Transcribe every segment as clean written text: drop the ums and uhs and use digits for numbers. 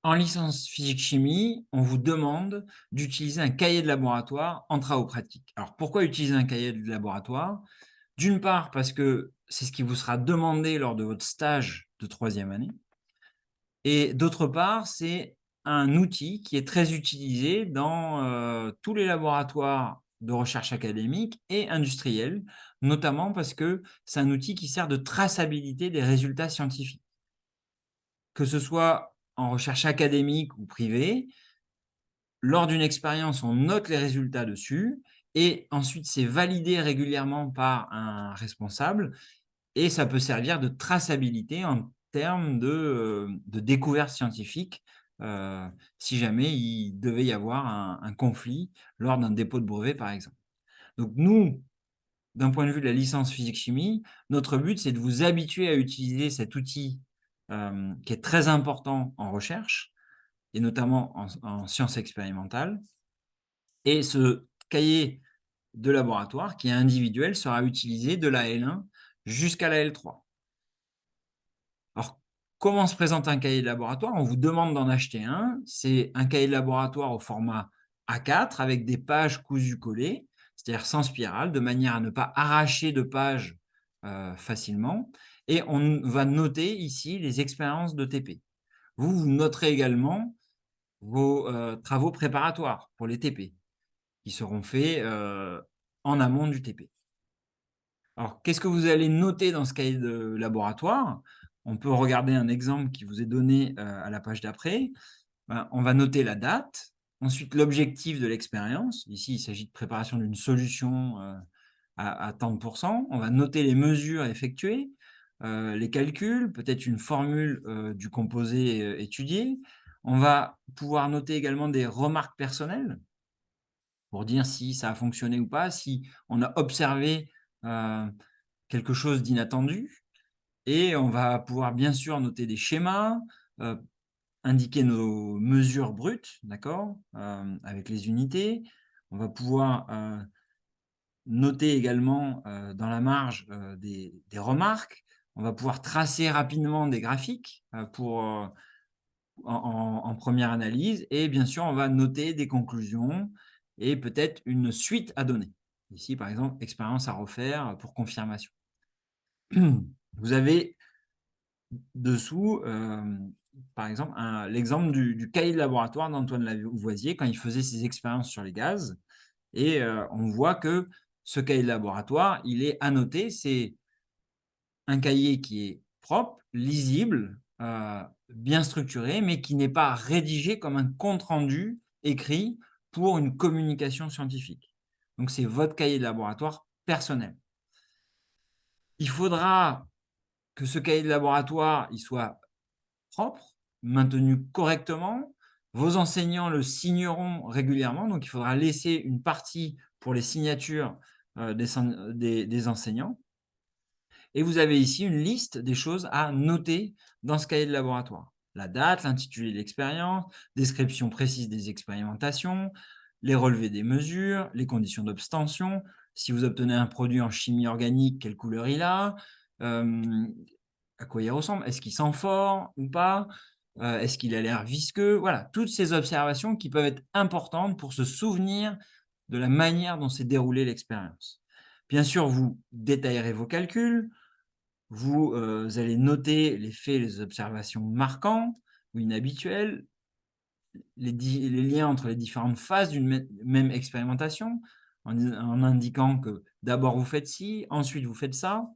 En licence physique-chimie, on vous demande d'utiliser un cahier de laboratoire en travaux pratiques. Alors, pourquoi utiliser un cahier de laboratoire? D'une part, parce que c'est ce qui vous sera demandé lors de votre stage de troisième année. Et d'autre part, c'est un outil qui est très utilisé dans tous les laboratoires de recherche académique et industrielle, notamment parce que c'est un outil qui sert de traçabilité des résultats scientifiques. Que ce soit en recherche académique ou privée, lors d'une expérience, on note les résultats dessus et ensuite c'est validé régulièrement par un responsable et ça peut servir de traçabilité en termes de découvertes scientifiques, heu, si jamais il devait y avoir un conflit lors d'un dépôt de brevet, par exemple. Donc nous, d'un point de vue de la licence physique-chimie, notre but, c'est de vous habituer à utiliser cet outil, qui est très important en recherche et notamment en sciences expérimentales. Et ce cahier de laboratoire, qui est individuel, sera utilisé de la L1 jusqu'à la L3. Alors, comment se présente un cahier de laboratoire? On vous demande d'en acheter un. C'est un cahier de laboratoire au format A4 avec des pages cousues collées, c'est-à-dire sans spirale, de manière à ne pas arracher de pages facilement. Et on va noter ici les expériences de TP. Vous noterez également vos travaux préparatoires pour les TP, qui seront faits en amont du TP. Alors, qu'est-ce que vous allez noter dans ce cahier de laboratoire? On peut regarder un exemple qui vous est donné à la page d'après. Ben, on va noter la date, ensuite l'objectif de l'expérience. Ici, il s'agit de préparation d'une solution à tant de pourcents. On va noter les mesures effectuées, les calculs, peut-être une formule du composé étudié. On va pouvoir noter également des remarques personnelles pour dire si ça a fonctionné ou pas, si on a observé euh, quelque chose d'inattendu. Et on va pouvoir bien sûr noter des schémas, euh, indiquer nos mesures brutes, d'accord, avec les unités. On va pouvoir noter également dans la marge des remarques. On va pouvoir tracer rapidement des graphiques pour, en première analyse. Et bien sûr, on va noter des conclusions et peut-être une suite à donner. Ici, par exemple, expérience à refaire pour confirmation. Vous avez dessous, par exemple, l'exemple du cahier de laboratoire d'Antoine Lavoisier quand il faisait ses expériences sur les gaz. Et on voit que ce cahier de laboratoire, il est annoté. C'est un cahier qui est propre, lisible, bien structuré, mais qui n'est pas rédigé comme un compte-rendu écrit pour une communication scientifique. Donc, c'est votre cahier de laboratoire personnel. Il faudra que ce cahier de laboratoire il soit propre, maintenu correctement. Vos enseignants le signeront régulièrement, donc il faudra laisser une partie pour les signatures des enseignants. Et vous avez ici une liste des choses à noter dans ce cahier de laboratoire. La date, l'intitulé de l'expérience, description précise des expérimentations, les relevés des mesures, les conditions d'obtention, si vous obtenez un produit en chimie organique, quelle couleur il a, euh, à quoi il ressemble, est-ce qu'il sent fort ou pas, est-ce qu'il a l'air visqueux, voilà, toutes ces observations qui peuvent être importantes pour se souvenir de la manière dont s'est déroulée l'expérience. Bien sûr, vous détaillerez vos calculs, vous allez noter les faits, les observations marquantes ou inhabituelles, les liens entre les différentes phases d'une même expérimentation, en indiquant que d'abord vous faites ci, ensuite vous faites ça,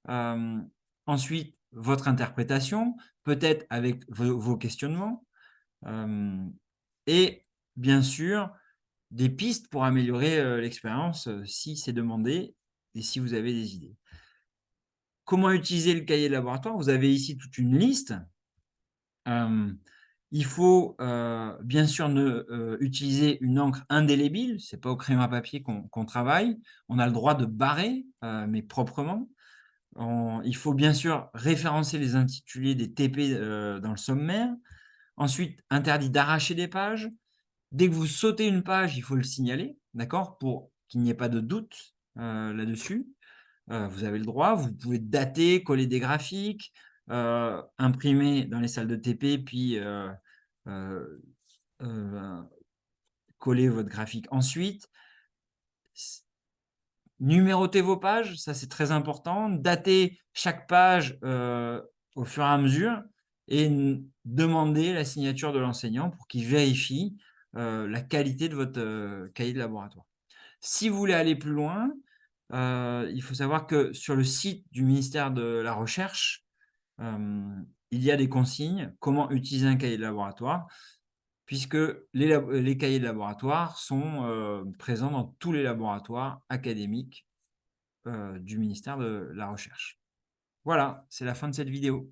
euh, ensuite votre interprétation, peut-être avec vos questionnements, euh, et bien sûr des pistes pour améliorer l'expérience si c'est demandé et si vous avez des idées. Comment utiliser le cahier de laboratoire? Vous avez ici toute une liste. Euh, il faut bien sûr utiliser une encre indélébile. C'est pas au crayon à papier qu'on travaille. On a le droit de barrer, mais proprement. Il faut bien sûr référencer les intitulés des TP dans le sommaire. Ensuite, interdit d'arracher des pages. Dès que vous sautez une page, il faut le signaler, d'accord, pour qu'il n'y ait pas de doute là-dessus. Vous avez le droit, vous pouvez dater, coller des graphiques, imprimer dans les salles de TP, puis coller votre graphique. Ensuite, numérotez vos pages, ça c'est très important. Datez chaque page au fur et à mesure et demandez la signature de l'enseignant pour qu'il vérifie la qualité de votre cahier de laboratoire. Si vous voulez aller plus loin, il faut savoir que sur le site du ministère de la Recherche, il y a des consignes, comment utiliser un cahier de laboratoire, puisque les cahiers de laboratoire sont présents dans tous les laboratoires académiques du ministère de la Recherche. Voilà, c'est la fin de cette vidéo.